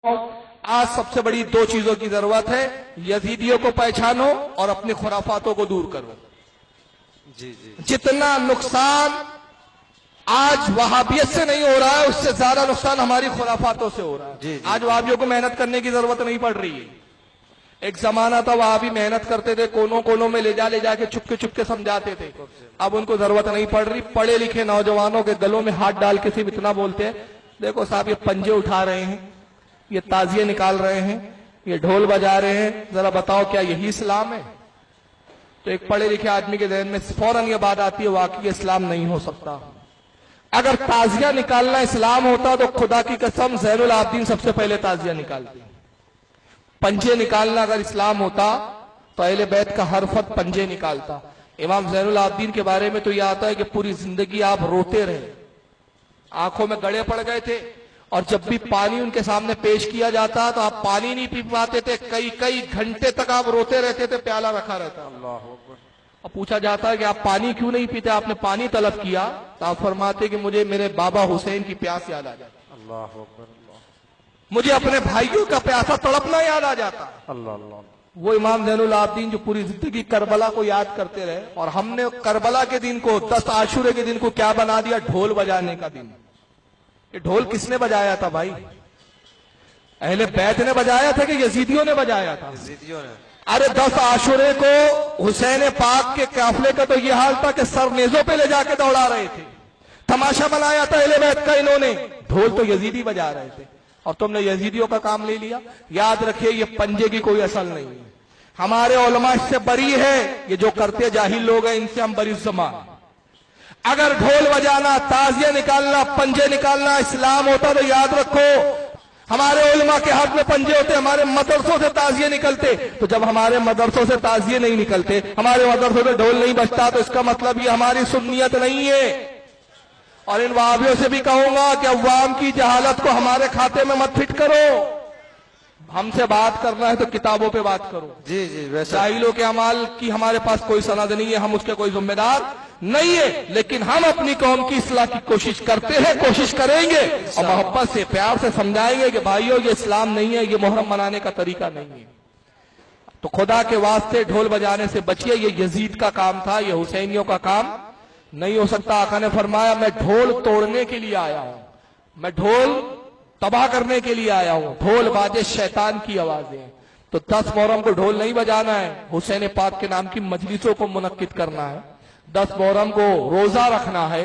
आज सबसे बड़ी दो चीजों की जरूरत है, यजीदियों को पहचानो और अपनी खुराफातों को दूर करो। जितना नुकसान आज वहाबियत से नहीं हो रहा है, उससे ज्यादा नुकसान हमारी खुराफातों से हो रहा है। आज वहाबियों को मेहनत करने की जरूरत नहीं पड़ रही है। एक जमाना था वहाबी मेहनत करते थे, कोनों कोनों में ले जाके चुपके समझाते थे। अब उनको जरूरत नहीं पड़ रही। पढ़े लिखे नौजवानों के गलों में हाथ डाल के सिर्फ इतना बोलते हैं, देखो साहब ये पंजे उठा रहे हैं, ये ताजिए निकाल रहे हैं, ये ढोल बजा रहे हैं, जरा बताओ क्या यही इस्लाम है? तो एक पढ़े लिखे आदमी के ذہن में फौरन ये बात आती है, वाकई इस्लाम नहीं हो सकता। अगर ताजिया निकालना इस्लाम होता तो खुदा की कसम ज़ैनुल आबिदीन सबसे पहले ताजिया निकालती। पंजे निकालना अगर इस्लाम होता तो अहले बैत का हर फर्द पंजे निकालता। इमाम ज़ैनुल आबिदीन के बारे में तो यह आता है कि पूरी जिंदगी आप रोते रहे, आंखों में गड़े पड़ गए थे, और जब भी पानी उनके सामने पेश किया जाता तो आप पानी नहीं पी पाते थे, कई घंटे तक आप रोते रहते थे, प्याला रखा रहता। और पूछा जाता है कि आप पानी क्यों नहीं पीते, आपने पानी तलब किया? तो आप फरमाते कि मुझे मेरे बाबा हुसैन की प्यास याद आ जाती, मुझे अपने भाइयों का प्यासा तड़पना याद आ जाता। वो इमाम ज़ैनुल आबिदीन जो पूरी जिंदगी करबला को याद करते रहे, और हमने करबला के दिन को 10 आशूरे के दिन को क्या बना दिया? ढोल बजाने का दिन। ये ढोल किसने बजाया था भाई? अहले बैत ने बजाया था कि यजीदियों ने बजाया था? यजीदियों ने। अरे 10 आशूरे को हुसैन पाक के काफले का तो यह हाल था कि सर नेजों पे ले जाके दौड़ा रहे थे। तमाशा बनाया था अहले बैत का इन्होंने, ढोल तो यजीदी बजा रहे थे, और तुमने यजीदियों का काम ले लिया। याद रखिए ये पंजे की कोई असल नहीं है। हमारे उलमा से बरी है, ये जो करते जाहिल लोग हैं इनसे हम बरी ज़मान। अगर ढोल बजाना, ताजिया निकालना, पंजे निकालना इस्लाम होता तो याद रखो हमारे उलमा के हाथ में पंजे होते, हमारे मदरसों से ताजिए निकलते। तो जब हमारे मदरसों से ताजिए नहीं निकलते, हमारे मदरसों से ढोल नहीं बजता, तो इसका मतलब ये हमारी सुन्नियत नहीं है। और इन वहाबियों से भी कहूंगा कि अवाम की जहालत को हमारे खाते में मत फिट करो। हमसे बात करना है तो किताबों पे बात करो। जी जाहिलों के अमाल की हमारे पास कोई सनद नहीं है, हम उसके कोई जिम्मेदार नहीं है, लेकिन हम अपनी कौम की इस्लाह की कोशिश करते हैं, कोशिश करेंगे, और मोहब्बत से प्यार से समझाएंगे कि भाइयों ये इस्लाम नहीं है, ये मुहर्रम मनाने का तरीका नहीं है। तो खुदा के वास्ते ढोल बजाने से बचिए। ये यजीद का काम था, ये हुसैनियों का काम नहीं हो सकता। आका ने फरमाया मैं ढोल तोड़ने के लिए आया हूं, मैं ढोल तबाह करने के लिए आया हूं। ढोल बाजे शैतान की आवाजें। तो 10 मुहर्रम को ढोल नहीं बजाना है, हुसैन पाक के नाम की मजलिसों को मुनक्किद करना है। 10 मुहर्रम को रोजा रखना है,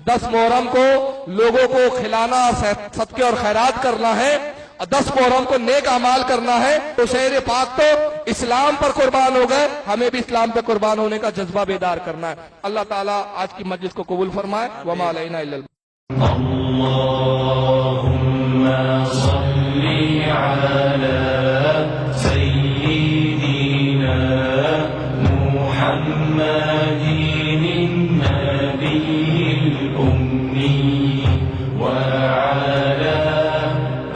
10 मुहर्रम को लोगों को खिलाना, सदके और खैरात करना है, और 10 मुहर्रम को नेक अमाल करना है। हुसैन पाक तो इस्लाम पर कुर्बान हो गए, हमें भी इस्लाम पर कुर्बान होने का जज्बा बेदार करना है। अल्लाह ताला आज की मजलिस को कबूल फरमाए। वमा अलैना इल्लल सल्ली अला सय्यिदिना मुहम्मदिन नबिय्यिल उम्मी व अला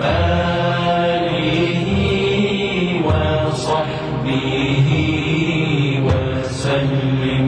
आलिहि व सहबिहि व सल्लिम।